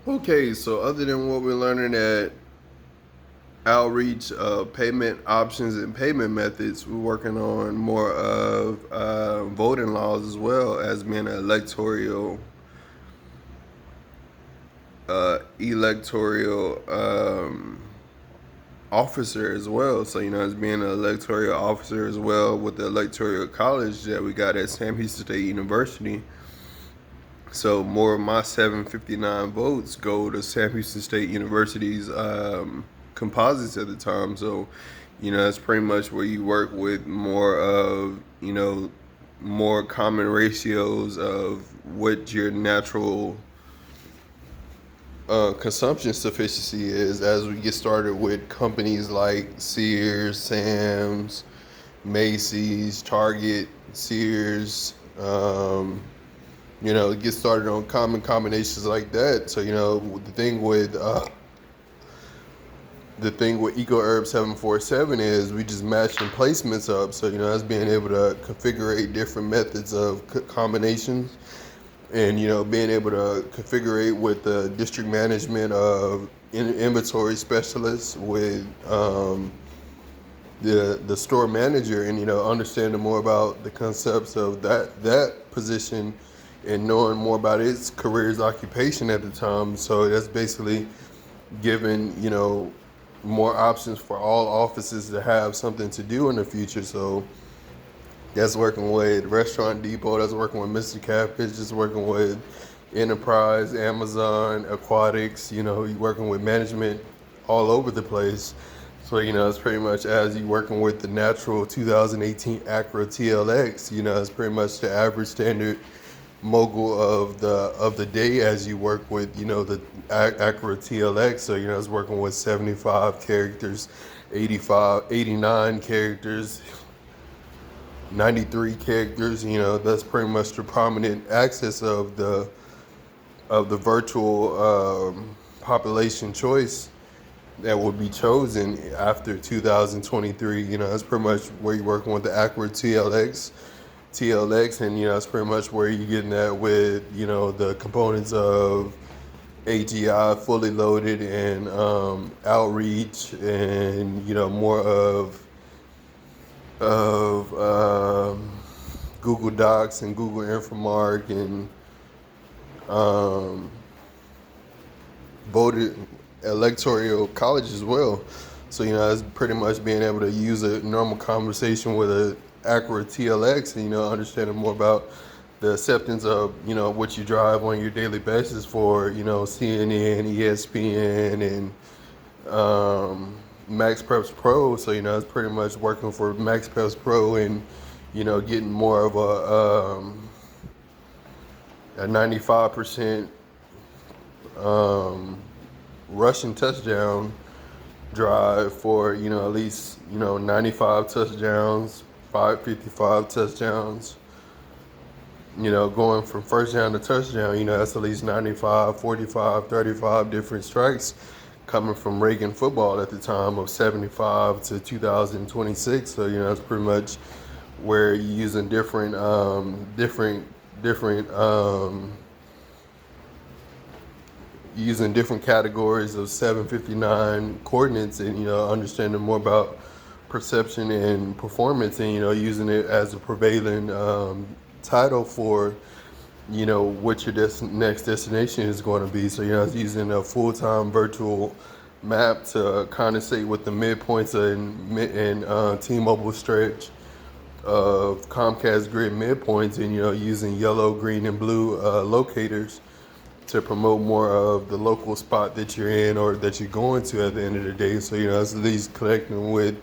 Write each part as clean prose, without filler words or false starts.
Okay, so other than what we're learning at outreach, payment options and payment methods, we're working on more of voting laws as well as being an electoral officer as well. So as being an electoral officer as well with the electoral college that we got at Sam Houston State University. So more of my 759 votes go to Sam Houston State University's composites at the time. So, that's pretty much where you work with more of, more common ratios of what your natural consumption sufficiency is as we get started with companies like Sears, Sam's, Macy's, Target, Sears. Get started on common combinations like that. So the thing with EcoHerb 747 is we just matching placements up. So that's being able to configure different methods of combinations, and being able to configure with the district management of inventory specialists with the store manager, and understanding more about the concepts of that position and knowing more about its career's occupation at the time. So that's basically giving more options for all offices to have something to do in the future. So that's working with Restaurant Depot, that's working with Mr. Catfish, just working with Enterprise, Amazon, Aquatics, you're working with management all over the place. So, it's pretty much as you working with the natural 2018 Acura TLX, it's pretty much the average standard mogul of the day as you work with, the Acura TLX. So, it's working with 75 characters, 85, 89 characters, 93 characters. That's pretty much the prominent access of the virtual population choice that would be chosen after 2023. That's pretty much where you're working with the Acura TLX, and that's pretty much where you're getting at with the components of AGI fully loaded and outreach, and more of Google Docs and Google Infomark and voted electoral college as well. So it's pretty much being able to use a normal conversation with a Acura TLX, and understanding more about the acceptance of what you drive on your daily basis for CNN, ESPN, and Max Preps Pro. So it's pretty much working for Max Preps Pro, and getting more of a 95% rushing touchdown drive for at least 95 touchdowns, 555 touchdowns. Going from first down to touchdown, that's at least 95, 45, 35 different strikes coming from Reagan football at the time of 75 to 2026. So that's pretty much where you're using different categories of 759 coordinates, and understanding more about perception and performance, and using it as a prevailing title for what your next destination is going to be. So it's using a full-time virtual map to condensate with the midpoints and T-Mobile stretch of Comcast grid midpoints, and using yellow, green, and blue locators to promote more of the local spot that you're in or that you're going to at the end of the day. So it's at least connecting with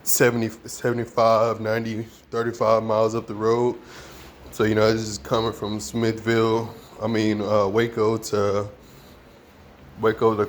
70, 75, 90, 35 miles up the road. So it's just coming from Waco to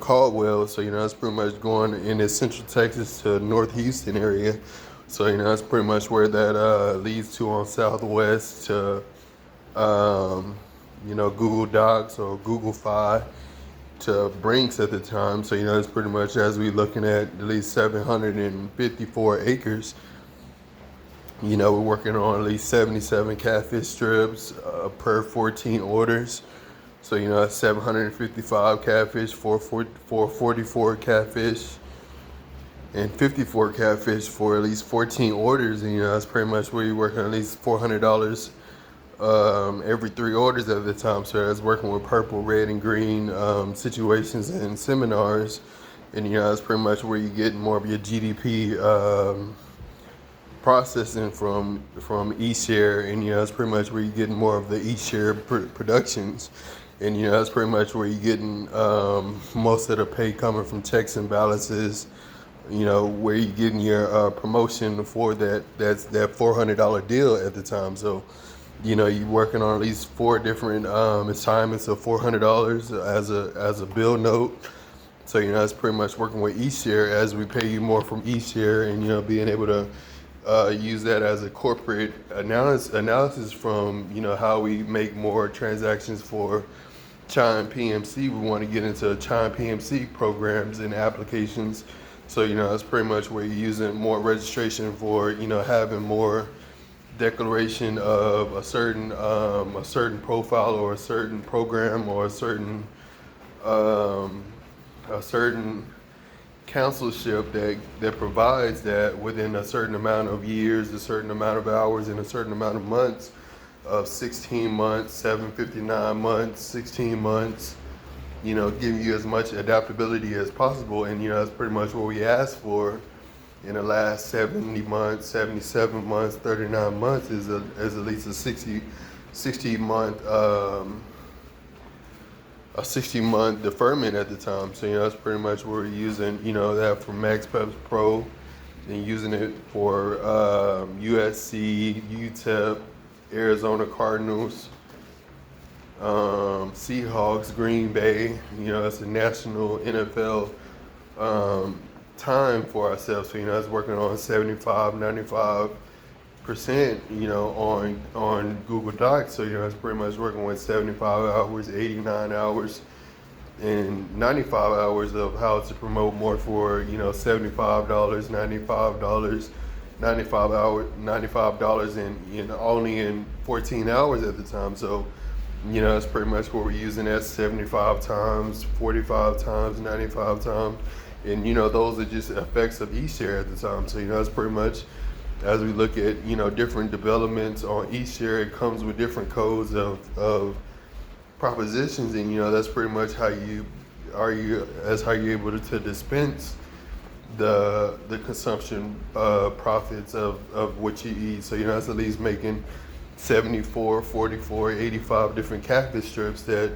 Caldwell. So it's pretty much going in the Central Texas to North Houston area. So that's pretty much where that leads to on Southwest to Google Docs or Google Fi to Brinks at the time. So it's pretty much as we looking at least 754 acres. We're working on at least 77 catfish strips per 14 orders So, that's 755 catfish, 444 catfish, and 54 catfish for at least 14 orders. And, that's pretty much where you're working at least $400 every 3 orders at the time. So that's working with purple, red, and green situations and seminars. And, that's pretty much where you get more of your GDP processing from eShare. And, that's pretty much where you're getting more of the eShare productions. And, that's pretty much where you're getting most of the pay coming from checks and balances, where you're getting your promotion for that's that $400 deal at the time. So, you're working on at least 4 different assignments of $400 as a bill note. So, that's pretty much working with eShare as we pay you more from eShare, and, being able to use that as a corporate analysis from, how we make more transactions for Chime PMC. We want to get into Chime PMC programs and applications. So, that's pretty much where you're using more registration for, having more declaration of a certain profile or a certain program or a certain counselship that provides that within a certain amount of years, a certain amount of hours, and a certain amount of months of 16 months, 759 months, 16 months, giving you as much adaptability as possible. And, that's pretty much what we asked for in the last 70 months, 77 months, 39 months is at least a 60-month a 60-month deferment at the time. So, that's pretty much where we're using, that for MaxPeps Pro and using it for USC, UTEP, Arizona Cardinals, Seahawks, Green Bay. That's a national NFL time for ourselves. So, that's working on 75, 95%, on Google Docs. So, it's pretty much working with 75 hours, 89 hours, and 95 hours of how to promote more for, $75, $95, $95 and, only in 14 hours at the time. So, that's pretty much what we're using at 75 times, 45 times, 95 times. And, those are just effects of eShare at the time. So, that's pretty much, as we look at, different developments on eShare, it comes with different codes of propositions. And, that's pretty much that's how you're able to dispense the consumption profits of what you eat. So, that's at least making 74, 44, 85 different catfish strips that,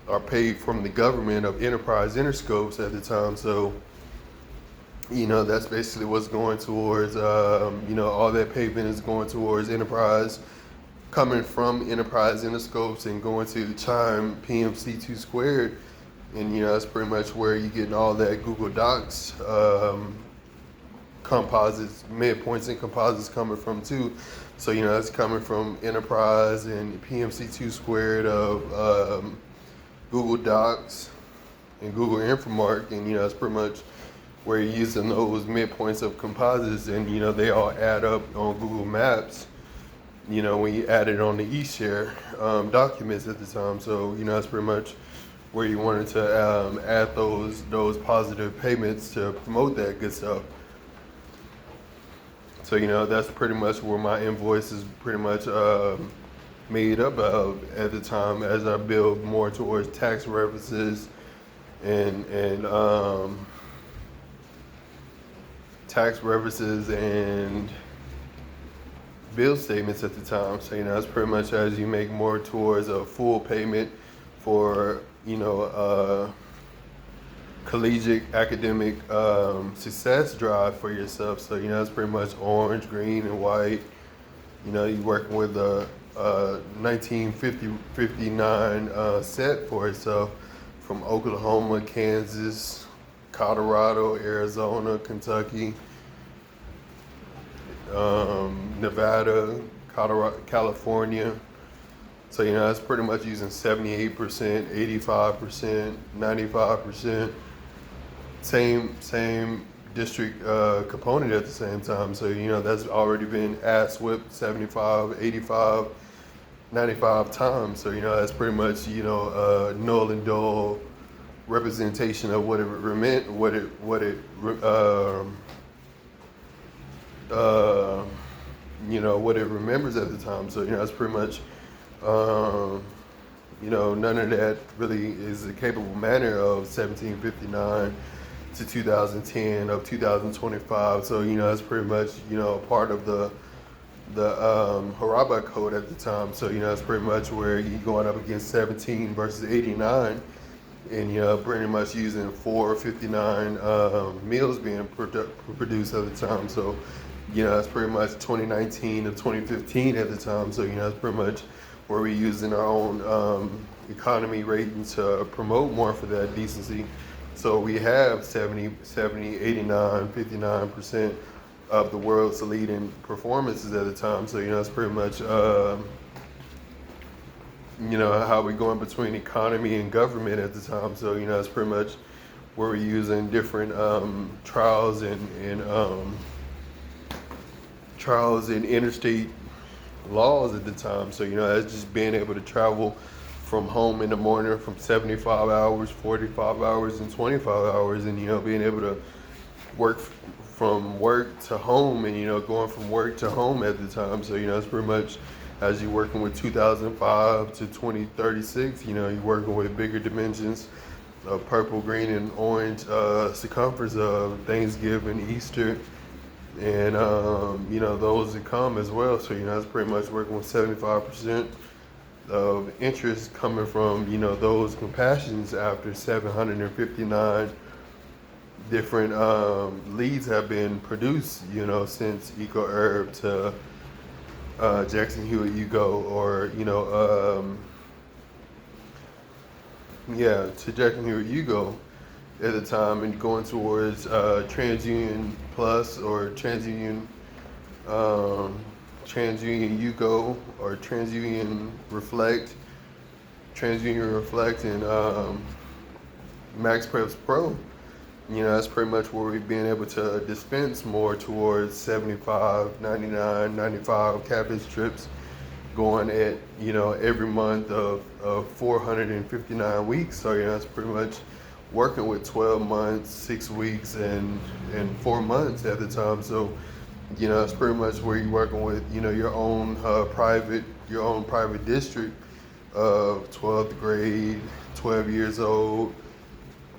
are paid from the government of Enterprise Interscopes at the time. So, that's basically what's going towards, all that payment is going towards Enterprise, coming from Enterprise Interscopes and going to Chime PMC 2 squared. And, that's pretty much where you're getting all that Google Docs composites, midpoints and composites coming from too. So, that's coming from Enterprise and PMC 2 squared of Google Docs and Google Infomark. And, that's pretty much where you're using those midpoints of composites, and, they all add up on Google Maps, when you add it on the eShare documents at the time. So, that's pretty much where you wanted to add those positive payments to promote that good stuff. So, that's pretty much where my invoice is pretty much made up of at the time, as I build more towards tax references and bill statements at the time. So, that's pretty much as you make more towards a full payment for, collegiate academic success drive for yourself. So, that's pretty much orange, green, and white. You're working with a 1959 set for itself from Oklahoma, Kansas, Colorado, Arizona, Kentucky, Nevada, Colorado, California. So, that's pretty much using 78%, 85%, 95%, same district component at the same time. So, that's already been ASWIP 75, 85, 95 times. So, that's pretty much, null and dull representation of what it meant, uh, what it remembers at the time. So, that's pretty much, none of that really is a capable manner of 1759 to 2010 of 2025. So, that's pretty much, part of the Haraba code at the time. So, that's pretty much where you're going up against 17 versus 89, and pretty much using 459 meals being produced at the time. So, that's pretty much 2019 to 2015 at the time. So, that's pretty much where we're using our own economy rating to promote more for that decency. So we have 70, 89, 59% of the world's leading performances at the time. So, it's pretty much, how we're going between economy and government at the time. So, it's pretty much where we're using different trials and interstate laws at the time. So, that's just being able to travel from home in the morning from 75 hours, 45 hours, and 25 hours, and, being able to work from work to home and, going from work to home at the time. So, it's pretty much as you're working with 2005 to 2036, you're working with bigger dimensions of purple, green, and orange circumference of Thanksgiving, Easter, and, those that come as well. So, it's pretty much working with 75% of interest coming from, those compassions after 759 different leads have been produced, since Eco Herb to Jackson Hewitt Hugo, or, to Jackson Hewitt Hugo at the time, and going towards TransUnion Plus or TransUnion Hugo or TransUnion Reflect, and Max Preps Pro. That's pretty much where we've been able to dispense more towards 75, 99, 95 catfish trips going at, every month of 459 weeks. So, that's pretty much working with 12 months, 6 weeks, and 4 months at the time. So, it's pretty much where you're working with, your own private district of 12th grade, 12 years old,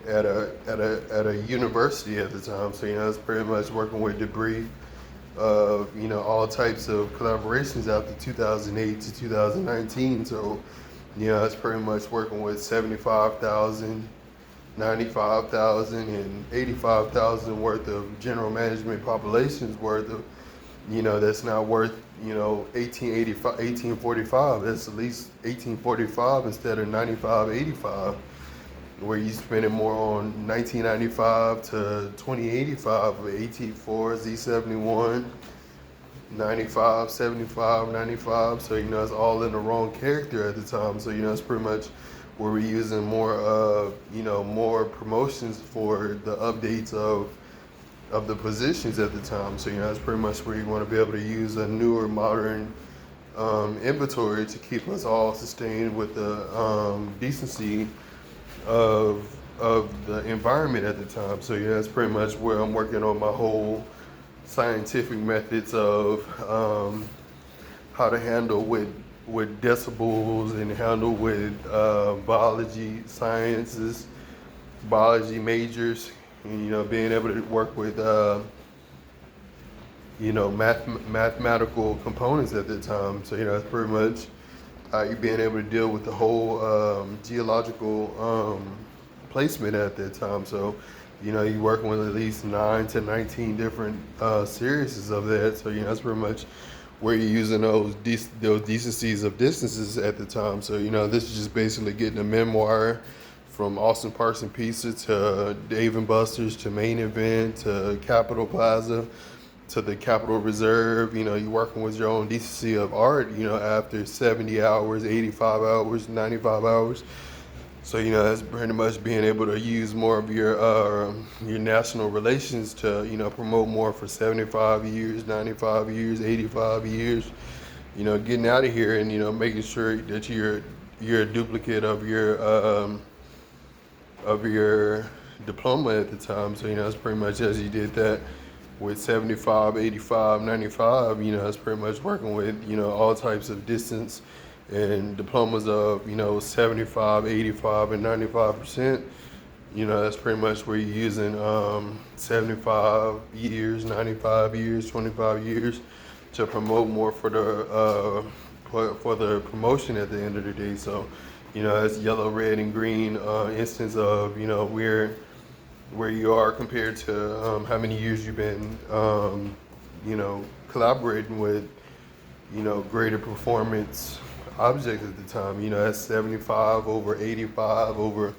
at a university at the time. So, it's pretty much working with debris of, all types of collaborations after 2008 to 2019. So, it's pretty much working with 75,000, 95,000, and 85,000 worth of general management populations worth of, that's not worth, 1845. That's at least 1845 instead of 9585, where you spending more on 1995 to 2085 with AT4, Z71, 95, 75, 95. So, it's all in the wrong character at the time. So, it's pretty much where we're using more, more promotions for the updates of the positions at the time. So, that's pretty much where you want to be able to use a newer, modern inventory to keep us all sustained with the decency of the environment at the time. So, that's pretty much where I'm working on my whole scientific methods of how to handle with decibels and handle with biology sciences, biology majors, and being able to work with mathematical components at the time. So, that's pretty much you being able to deal with the whole geological placement at that time. So, you're working with at least 9 to 19 different series of that. So, that's pretty much where you're using those decencies of distances at the time. So, this is just basically getting a memoir from Austin Parks and Pizza to Dave and Buster's to Main Event to Capitol Plaza to the Capitol Reserve. You're working with your own decency of art, after 70 hours, 85 hours, 95 hours. So, that's pretty much being able to use more of your national relations to, promote more for 75 years, 95 years, 85 years, getting out of here and making sure that you're a duplicate of your diploma at the time. So it's pretty much as you did that with 75, 85, 95. It's pretty much working with all types of distance and diplomas of 75, 85, and 95%. That's pretty much where you're using 75 years, 95 years, 25 years to promote more for the promotion at the end of the day. So, it's yellow, red, and green instance of where you are compared to how many years you've been collaborating with greater performance objects at the time. That's 75 over 85 over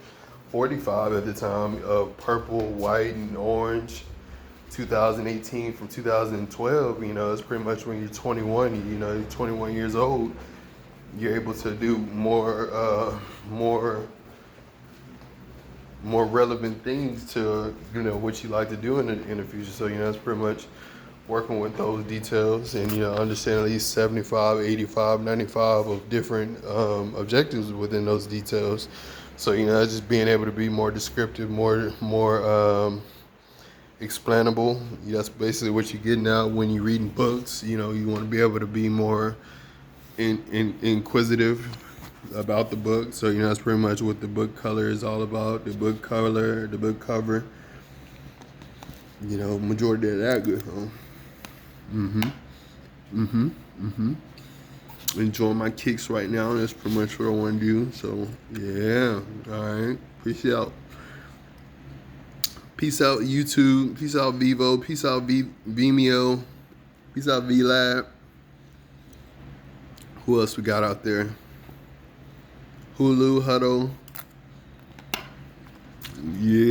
45 at the time of purple, white, and orange. 2018 from 2012, it's pretty much when you're 21, you're 21 years old, you're able to do more relevant things to, what you like to do in the future. So, it's pretty much working with those details and, understanding at least 75, 85, 95 of different objectives within those details. So, just being able to be more descriptive, more explainable. That's basically what you're getting out when you're reading books. You want to be able to be more inquisitive about the book. So, that's pretty much what the book color is all about. The book color, the book cover. Majority of that good, huh? Enjoying my kicks right now. That's pretty much what I want to do. So, yeah. All right. Peace out. Peace out, YouTube. Peace out, Vivo. Peace out, Vimeo. Peace out, VLab. Who else we got out there? Hulu, Huddle. Yeah.